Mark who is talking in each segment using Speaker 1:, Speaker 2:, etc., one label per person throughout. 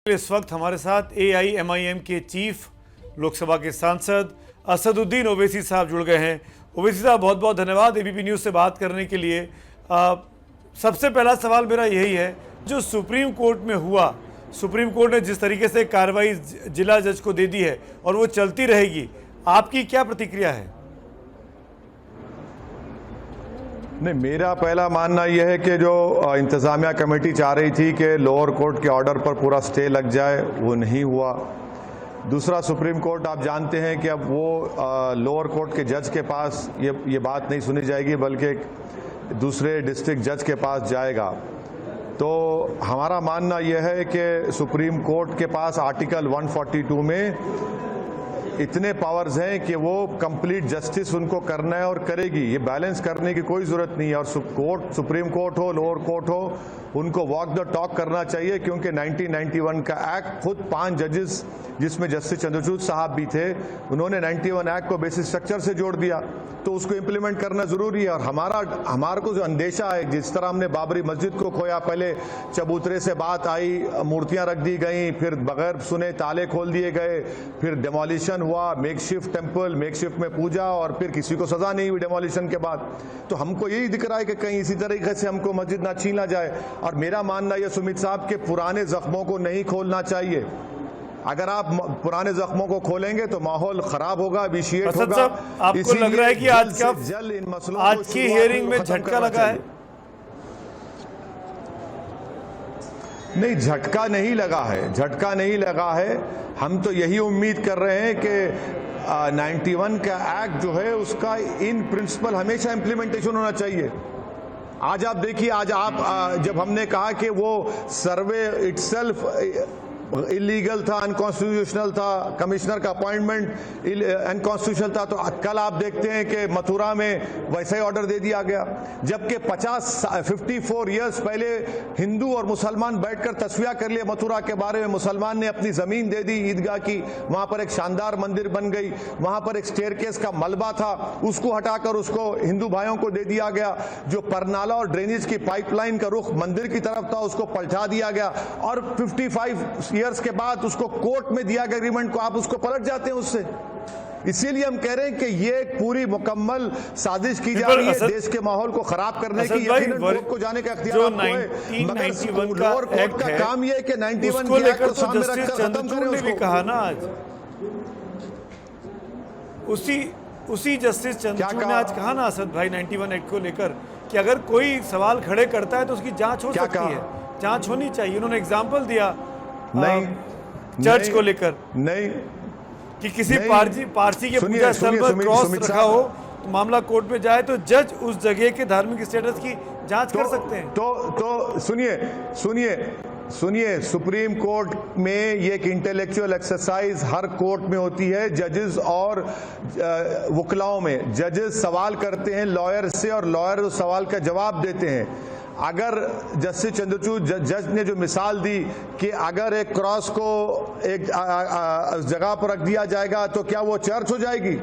Speaker 1: इस वक्त हमारे साथ AIMIM के चीफ लोकसभा के सांसद असदुद्दीन ओवैसी साहब जुड़ गए हैं। ओवैसी साहब, बहुत बहुत धन्यवाद एबीपी न्यूज़ से बात करने के लिए। सबसे पहला सवाल मेरा यही है, जो सुप्रीम कोर्ट में हुआ, सुप्रीम कोर्ट ने जिस तरीके से कार्रवाई जिला जज को दे दी है और वो चलती रहेगी, आपकी क्या प्रतिक्रिया है?
Speaker 2: नहीं, मेरा पहला मानना यह है कि जो इंतज़ामिया कमेटी चाह रही थी कि लोअर कोर्ट के ऑर्डर पर पूरा स्टे लग जाए, वो नहीं हुआ। दूसरा, सुप्रीम कोर्ट आप जानते हैं कि अब वो लोअर कोर्ट के जज के पास ये बात नहीं सुनी जाएगी, बल्कि दूसरे डिस्ट्रिक्ट जज के पास जाएगा। तो हमारा मानना यह है कि सुप्रीम कोर्ट के पास आर्टिकल 142 में इतने पावर्स हैं कि वो कंप्लीट जस्टिस उनको करना है और करेगी। ये बैलेंस करने की कोई ज़रूरत नहीं है। और सुप्रीम कोर्ट हो, लोअर कोर्ट हो, उनको वॉक द टॉक करना चाहिए, क्योंकि 1991 का एक्ट, खुद 5 जजेस जिसमें जस्टिस चंद्रचूड़ साहब भी थे, उन्होंने 91 एक्ट को बेसिक स्ट्रक्चर से जोड़ दिया, तो उसको इम्प्लीमेंट करना ज़रूरी है। और हमारे को जो अंदेशा है, जिस तरह हमने बाबरी मस्जिद को खोया, पहले चबूतरे से बात आई, मूर्तियां रख दी गई, फिर बगैर सुने ताले खोल दिए गए, फिर डेमोलिशन हुआ, मेकशिफ्ट टेम्पल, मेकशिफ्ट में पूजा, और फिर किसी को सजा नहीं हुई डेमोलिशन के बाद। तो हमको यही दिख रहा है कि कहीं इसी तरीके से हमको मस्जिद ना छीना जाए। और मेरा मानना यह सुमित साहब के पुराने जख्मों को नहीं खोलना चाहिए। अगर आप पुराने जख्मों को खोलेंगे तो माहौल खराब होगा, विशिएट होगा।
Speaker 1: आपको लग रहा है कि आज की हियरिंग में झटका लगा है?
Speaker 2: नहीं, झटका नहीं लगा है, झटका नहीं लगा है। हम तो यही उम्मीद कर रहे हैं कि 91 का एक्ट जो है उसका इन प्रिंसिपल हमेशा इम्प्लीमेंटेशन होना चाहिए। आज आप देखिए, आज आप जब हमने कहा कि वो सर्वे इटसेल्फ इलीगल था, अनकॉन्स्टिट्यूशनल था, कमिश्नर का अपॉइंटमेंट अनकॉन्स्टिट्यूशनल था, तो कल आप देखते हैं कि मथुरा में वैसा ही ऑर्डर दे दिया गया। जबकि 54 ईयर्स पहले हिंदू और मुसलमान बैठकर तस्वीर कर लिए मथुरा के बारे में। मुसलमान ने अपनी जमीन दे दी ईदगाह की, वहां पर एक शानदार मंदिर बन गई, वहां पर एक स्टेयरकेस का मलबा था, उसको हटाकर उसको हिंदू भाइयों को दे दिया गया। जो परनाला और ड्रेनेज की पाइपलाइन का रुख मंदिर की तरफ था, उसको पलटा दिया गया। और 55 ईयर्स के बाद उसको कोर्ट में दिया गया एग्रीमेंट को, आप उसको पलट जाते हैं उससे। इसीलिए हम कह रहे हैं कि ये पूरी मुकम्मल साजिश की जा रही है देश के माहौल को खराब करने की। यकीनन कोर्ट को जाने का इख्तियार आपको है, मगर लोअर कोर्ट का काम ये है कि 91 के एक्ट को सामने रखकर खत्म करें उसको।
Speaker 1: भी कहा ना आज, उसी जस्टिस चंद्रचूड़ ने आज कहा ना असद भाई 91 एक्ट को लेकर कि अगर कोई सवाल खड़े करता है तो उसकी जांच हो सकती है, जांच होनी चाहिए। उन्होंने एग्जाम्पल दिया चर्च को लेकर, नहीं कि किसी पारसी के पूजा स्थल पर क्रॉस रखा हो तो मामला कोर्ट में जाए तो जज उस जगह के धार्मिक स्टेटस की जांच कर सकते हैं।
Speaker 2: तो सुनिए, सुप्रीम कोर्ट में ये एक इंटेलेक्चुअल एक्सरसाइज हर कोर्ट में होती है, जजेस और वकलाओं में। जजेस सवाल करते हैं लॉयर से और लॉयर उस सवाल का जवाब देते हैं। अगर जस्टिस चंद्रचूड़ जज ने जो मिसाल दी कि अगर एक क्रॉस को एक जगह पर रख दिया जाएगा तो क्या वो चर्च हो जाएगी,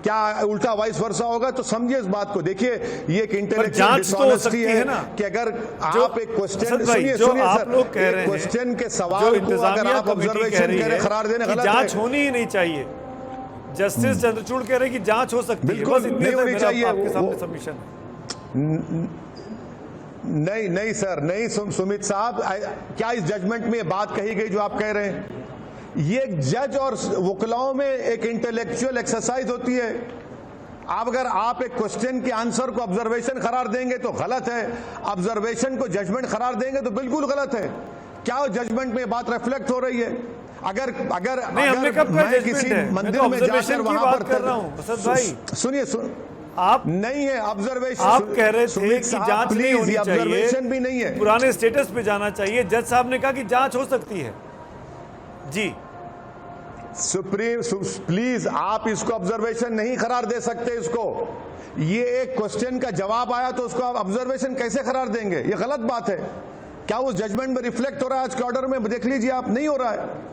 Speaker 2: क्या उल्टा वाइस वर्सा होगा, तो समझिए इस बात को। देखिए, ये एक इंटेलेक्चुअल डिसऑनेस्टी है ना कि अगर आप एक क्वेश्चन, सुनिए सर, क्वेश्चन के सवाल को अगर आप ऑब्जर्वेशन करें करार देने, गलत है।
Speaker 1: जांच होनी ही नहीं चाहिए। जस्टिस चंद्रचूड़ कह रहे हैं कि जांच हो सकती है, बस इतनी होनी चाहिए। आपके सामने सबमिशन
Speaker 2: नहीं सर, नहीं सुमित साहब, क्या इस जजमेंट में बात कही गई जो आप कह रहे हैं? ये जज और वकलाओं में एक इंटेलेक्चुअल एक्सरसाइज होती है। अगर आप एक क्वेश्चन के आंसर को ऑब्जर्वेशन करार देंगे तो गलत है, ऑब्जर्वेशन को जजमेंट करार देंगे तो बिल्कुल गलत है। क्या जजमेंट में बात रिफ्लेक्ट हो रही है? अगर मैं किसी मंदिर में जाकर वहां पर कर रहा हूं, सुनिए,
Speaker 1: आप
Speaker 2: नहीं है ऑब्जर्वेशन,
Speaker 1: आप कह रहे थे कि जांच नहीं होनी चाहिए,
Speaker 2: ऑब्जर्वेशन भी नहीं है,
Speaker 1: पुराने स्टेटस पे जाना चाहिए। जज साहब ने कहा कि जांच हो सकती है। जी
Speaker 2: सुप्रीम, प्लीज आप इसको ऑब्जर्वेशन नहीं करार दे सकते। इसको, ये एक क्वेश्चन का जवाब आया तो उसको आप ऑब्जर्वेशन कैसे करार देंगे? ये गलत बात है। क्या उस जजमेंट में रिफ्लेक्ट हो रहा है आज के ऑर्डर में? देख लीजिए आप, नहीं हो रहा है।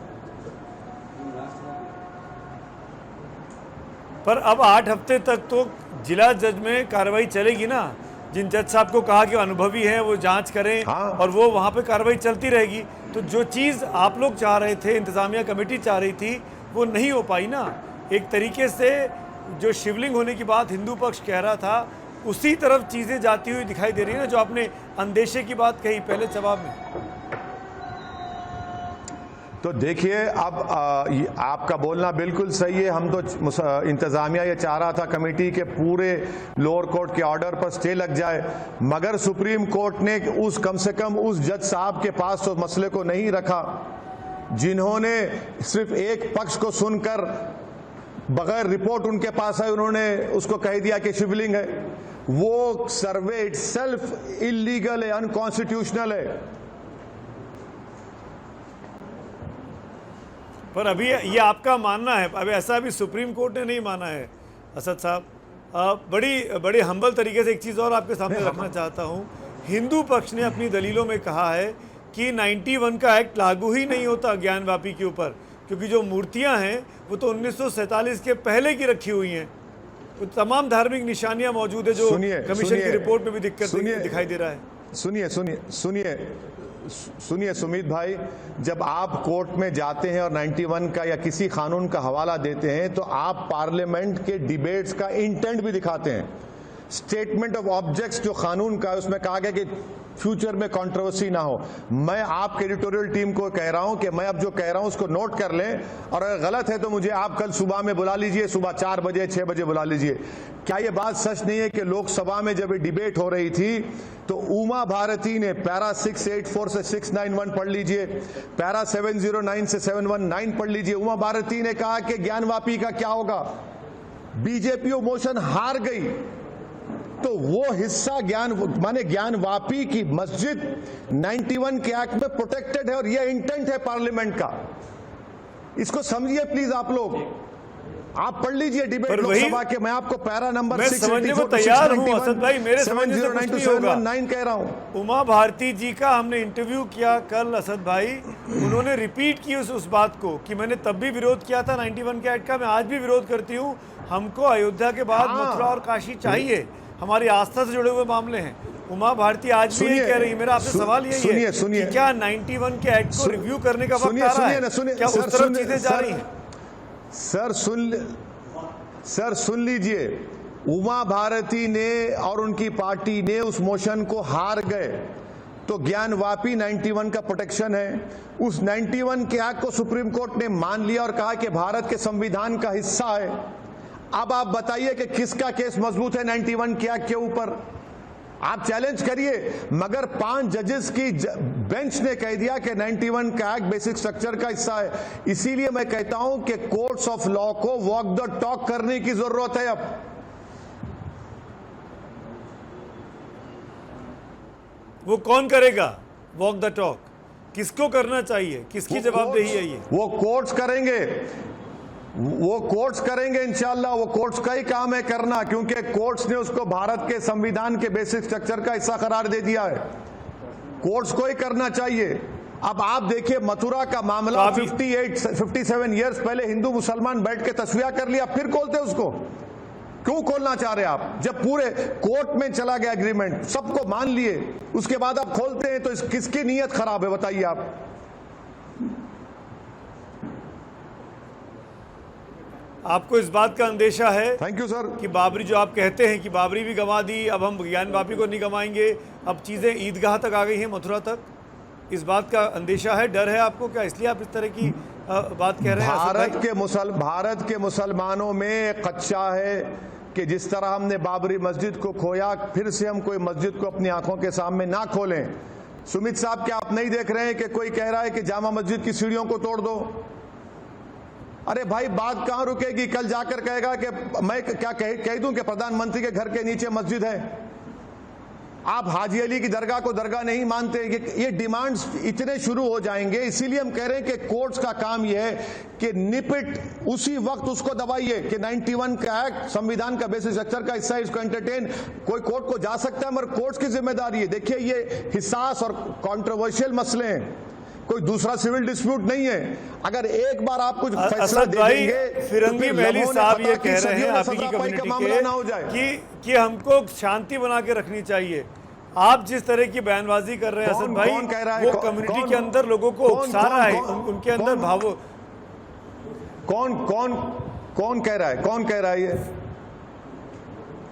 Speaker 1: पर अब 8 हफ्ते तक तो जिला जज में कार्रवाई चलेगी ना, जिन जज साहब को कहा कि अनुभवी है वो जांच करें
Speaker 2: हाँ।
Speaker 1: और वो वहाँ पे कार्रवाई चलती रहेगी। तो जो चीज़ आप लोग चाह रहे थे, इंतजामिया कमेटी चाह रही थी, वो नहीं हो पाई ना। एक तरीके से जो शिवलिंग होने की बात हिंदू पक्ष कह रहा था, उसी तरफ चीज़ें जाती हुई दिखाई दे रही है ना, जो आपने अंदेशे की बात कही पहले जवाब में।
Speaker 2: तो देखिए, अब आपका बोलना बिल्कुल सही है। हम तो इंतजामिया ये चाह रहा था कमेटी के पूरे लोअर कोर्ट के ऑर्डर पर स्टे लग जाए, मगर सुप्रीम कोर्ट ने कम से कम उस जज साहब के पास तो मसले को नहीं रखा जिन्होंने सिर्फ एक पक्ष को सुनकर बगैर रिपोर्ट उनके पास है उन्होंने उसको कह दिया कि शिवलिंग है। वो सर्वे इटसेल्फ इलीगल है, अनकॉन्स्टिट्यूशनल है।
Speaker 1: पर अभी ये आपका मानना है, अभी ऐसा अभी सुप्रीम कोर्ट ने नहीं माना है असद साहब। बड़ी हम्बल तरीके से एक चीज़ और आपके सामने रखना चाहता हूँ। हिंदू पक्ष ने अपनी दलीलों में कहा है कि 91 का एक्ट लागू ही नहीं होता ज्ञानवापी के ऊपर, क्योंकि जो मूर्तियाँ हैं वो तो 1947 के पहले की रखी हुई हैं। तो तमाम धार्मिक निशानियाँ मौजूद है जो कमीशन की रिपोर्ट में भी दिखाई दे रहा है।
Speaker 2: सुनिए सुमित भाई, जब आप कोर्ट में जाते हैं और 91 का या किसी कानून का हवाला देते हैं तो आप पार्लियामेंट के डिबेट्स का इंटेंट भी दिखाते हैं। स्टेटमेंट ऑफ ऑब्जेक्ट्स जो कानून का है उसमें कहा गया कि फ्यूचर में कंट्रोवर्सी ना हो। मैं आपके एडिटोरियल टीम को कह रहा हूं कि मैं अब जो कह रहा हूं उसको नोट कर लें, और अगर गलत है तो मुझे आप कल सुबह में बुला लीजिए, सुबह 4 बजे 6 बजे बुला लीजिए। क्या ये बात सच नहीं है कि लोकसभा में जब ये डिबेट हो रही थी तो उमा भारती ने पैरा 684 से 691 पढ़ लीजिए, पैरा 709 से 719 पढ़ लीजिए। उमा भारती ने कहा कि ज्ञानवापी का क्या होगा, बीजेपी मोशन हार गई तो वो हिस्सा ज्ञानवापी की मस्जिद 91 के एक्ट में प्रोटेक्टेड है और ये इंटेंट है पार्लियामेंट का। इसको समझिए प्लीज। आप लोग आप पढ़ लीजिए डिबेट लोकसभा के, मैं आपको पैरा नंबर 684
Speaker 1: तैयार हूं असद भाई, मेरे समझने से कुछ नहीं होगा।
Speaker 2: 709 कह रहा हूं।
Speaker 1: उमा भारती जी का हमने इंटरव्यू किया कल असद भाई, उन्होंने रिपीट की उस बात को कि मैंने तब भी विरोध किया था 91 के एक्ट का, मैं आज भी विरोध करती हूँ। हमको अयोध्या के बाद मथुरा और काशी चाहिए, हमारी आस्था से जुड़े हुए मामले हैं। उमा भारती आज भी यही कह रही है। मेरा आपसे सवाल यही है कि क्या 91 के एक्ट को रिव्यू करने का वक्त आ रहा है? क्या उस तरफ चीजें जा रही हैं?
Speaker 2: सर सुन लीजिए, उमा भारती ने और उनकी पार्टी ने उस मोशन को हार गए तो ज्ञानवापी 91 का प्रोटेक्शन है। उस 91 के एक्ट को सुप्रीम कोर्ट ने मान लिया और कहा कि भारत के संविधान का हिस्सा है। अब आप बताइए कि किसका केस मजबूत है 91 के एक्ट के ऊपर? आप चैलेंज करिए, मगर 5 जजेस की बेंच ने कह दिया कि 91 का एक्ट बेसिक स्ट्रक्चर का हिस्सा है। इसीलिए मैं कहता हूं कि कोर्ट्स ऑफ लॉ को वॉक द टॉक करने की जरूरत है। अब
Speaker 1: वो कौन करेगा वॉक द टॉक? किसको करना चाहिए? किसकी जवाबदेही है ये?
Speaker 2: वो कोर्ट्स करेंगे इंशाल्लाह। वो कोर्ट्स का ही काम है करना, क्योंकि कोर्ट्स ने उसको भारत के संविधान के बेसिक स्ट्रक्चर का हिस्सा करार दे दिया है। कोर्ट्स को ही करना चाहिए। अब आप देखिए मथुरा का मामला 57 इयर्स पहले हिंदू मुसलमान बैठ के तस्वीर कर लिया, फिर खोलते उसको। क्यों खोलना चाह रहे आप? जब पूरे कोर्ट में चला गया एग्रीमेंट, सबको मान लिए, उसके बाद आप खोलते हैं तो किसकी नीयत खराब है बताइए आप?
Speaker 1: आपको इस बात का अंदेशा है,
Speaker 2: थैंक यू सर,
Speaker 1: कि बाबरी, जो आप कहते हैं कि बाबरी भी गंवा दी, अब हम ज्ञानवापी को नहीं गंवाएंगे, अब चीजें ईदगाह तक आ गई हैं, मथुरा तक, इस बात का अंदेशा है, डर है आपको क्या? इसलिए आप इस तरह की बात कह रहे हैं?
Speaker 2: भारत के मुसलमानों में कच्चा है कि जिस तरह हमने बाबरी मस्जिद को खोया, फिर से हम कोई मस्जिद को अपनी आंखों के सामने ना खोलें। सुमित साहब, क्या आप नहीं देख रहे हैं कि कोई कह रहा है कि जामा मस्जिद की सीढ़ियों को तोड़ दो? अरे भाई, बात कहां रुकेगी? कल जाकर कहेगा कि मैं क्या कह दूं कि प्रधानमंत्री के घर के नीचे मस्जिद है। आप हाजी अली की दरगाह को दरगाह नहीं मानते। ये डिमांड्स इतने शुरू हो जाएंगे। इसीलिए हम कह रहे हैं कि कोर्ट्स का काम यह है कि निपिट उसी वक्त उसको दबाइए कि 91 का एक्ट संविधान का बेसिक स्ट्रक्चर का हिस्सा है, इसको एंटरटेन कोई कोर्ट को जा सकता है, मगर कोर्ट्स की जिम्मेदारी है। देखिए, ये हिसास और कंट्रोवर्शियल मसले हैं। कोई दूसरा सिविल डिस्प्यूट नहीं है। अगर एक बार आप कुछ फैसला
Speaker 1: असद
Speaker 2: दे
Speaker 1: भाई,
Speaker 2: देंगे,
Speaker 1: फिरंगी महली साहब ये कह रहे हैं आप ही की
Speaker 2: का
Speaker 1: कम्युनिटी
Speaker 2: मामला ना हो जाए
Speaker 1: कि हमको शांति बना के रखनी चाहिए। आप जिस तरह की बयानबाजी कर रहे हैं असद भाई,
Speaker 2: कौन कह रहा है?
Speaker 1: वो कम्युनिटी के अंदर लोगों को उकसा रहा है, उनके अंदर भावो।
Speaker 2: कौन कह रहा है? कौन कह रहा है? ये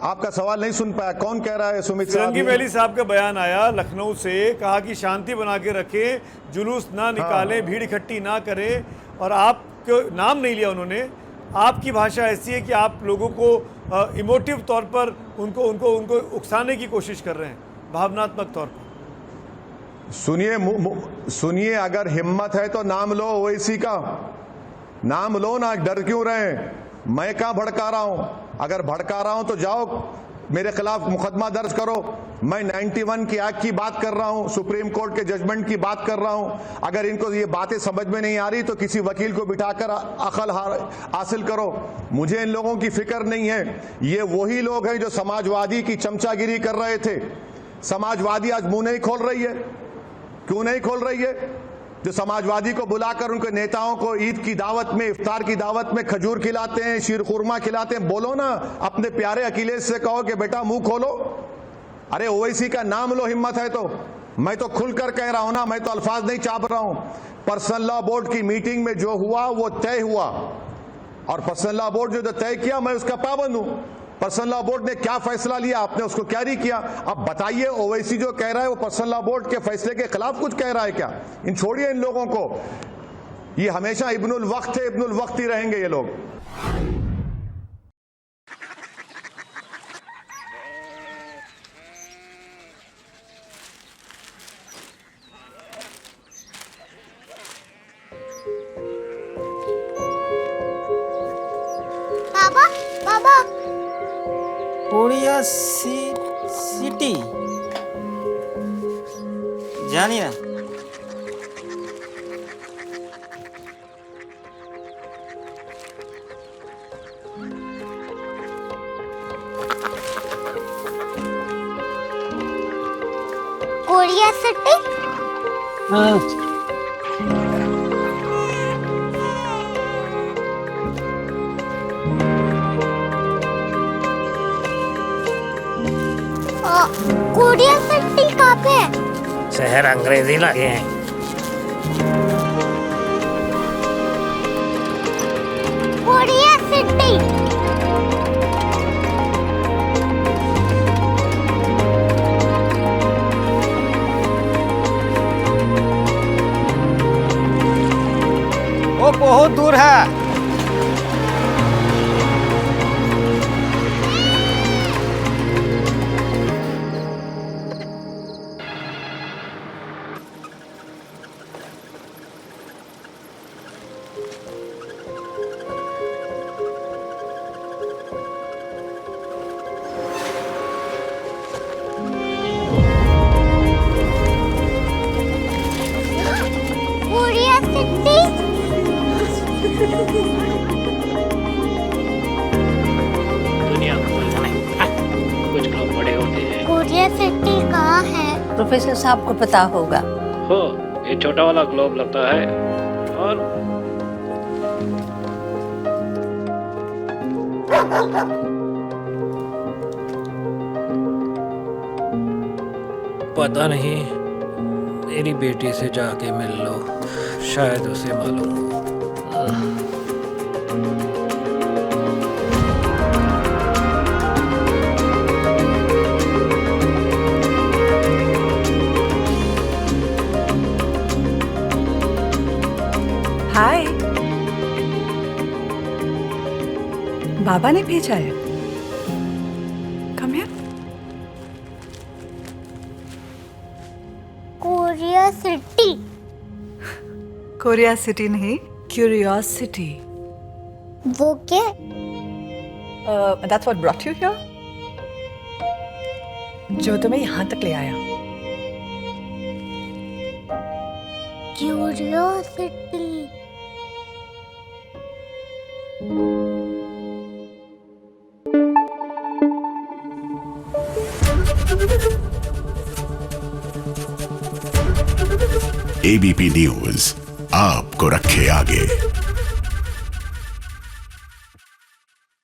Speaker 2: आपका सवाल नहीं सुन पाया। कौन कह रहा है? सुमित साहब,
Speaker 1: फिरंगी महली साहब का बयान आया लखनऊ से, कहा कि शांति बना के रखें, जुलूस ना निकालें, भीड़ इकट्ठी ना करें, और आपको नाम नहीं लिया उन्होंने। आपकी भाषा ऐसी है कि आप लोगों को इमोटिव तौर पर उनको उकसाने की कोशिश कर रहे हैं, भावनात्मक तौर पर।
Speaker 2: सुनिए, अगर हिम्मत है तो नाम लो ओवैसी का, नाम लो ना, डर क्यों रहे हैं? मैं कहाँ भड़का रहा हूं? अगर भड़का रहा हूं तो जाओ मेरे खिलाफ मुकदमा दर्ज करो। मैं 91 की एक्ट की बात कर रहा हूं, सुप्रीम कोर्ट के जजमेंट की बात कर रहा हूं। अगर इनको ये बातें समझ में नहीं आ रही तो किसी वकील को बिठाकर अकल हासिल करो। मुझे इन लोगों की फिक्र नहीं है। ये वही लोग हैं जो समाजवादी की चमचागिरी कर रहे थे। समाजवादी आज मुंह नहीं खोल रही है। क्यों नहीं खोल रही है? जो समाजवादी को बुलाकर उनके नेताओं को ईद की दावत में, इफ्तार की दावत में खजूर खिलाते हैं, शीर खुरमा खिलाते हैं। बोलो ना, अपने प्यारे अखिलेश से कहो कि बेटा मुंह खोलो। अरे ओवैसी का नाम लो, हिम्मत है तो। मैं तो खुलकर कह रहा हूं ना, मैं तो अल्फाज नहीं चाप रहा हूं। पर्सनल लॉ बोर्ड की मीटिंग में जो हुआ वो तय हुआ, और पर्सनल लॉ बोर्ड जो तय किया मैं उसका पाबंद हूं। पर्सनल लॉ बोर्ड ने क्या फैसला लिया, आपने उसको कैरी किया। अब बताइए, ओवैसी जो कह रहा है वो पर्सनल लॉ बोर्ड के फैसले के खिलाफ कुछ कह रहा है क्या? इन छोड़िए इन लोगों को, ये हमेशा इब्नुल वक्त है, इब्नुल वक्त ही रहेंगे ये लोग।
Speaker 3: बाबा
Speaker 4: कोरिया सिटी জানি না।
Speaker 3: कोरिया सिटी कोरिया सिटी कहाँ पे है?
Speaker 5: शहर अंग्रेजी लगे हैं।
Speaker 3: कोरिया सिटी
Speaker 4: वो बहुत दूर है।
Speaker 3: कोरिया सिटी
Speaker 5: दुनिया को नहीं, कुछ लोग बड़े होते हैं।
Speaker 3: कोरिया सिटी कहाँ है?
Speaker 6: प्रोफेसर साहब को पता होगा।
Speaker 5: हो, ये छोटा वाला ग्लोब लगता है, और पता नहीं, मेरी बेटी से जाके मिल लो, शायद उसे मालूम हो।
Speaker 6: हाय, बाबा ने भेजा है। Come here.
Speaker 3: Korea city
Speaker 6: Korea city नहीं, क्यूरियोसिटी।
Speaker 3: वो क्या?
Speaker 6: That's what brought you here, जो तुम्हें यहाँ तक ले आया।
Speaker 3: क्यूरियोसिटी
Speaker 7: एबीपी न्यूज आपको रखे आगे।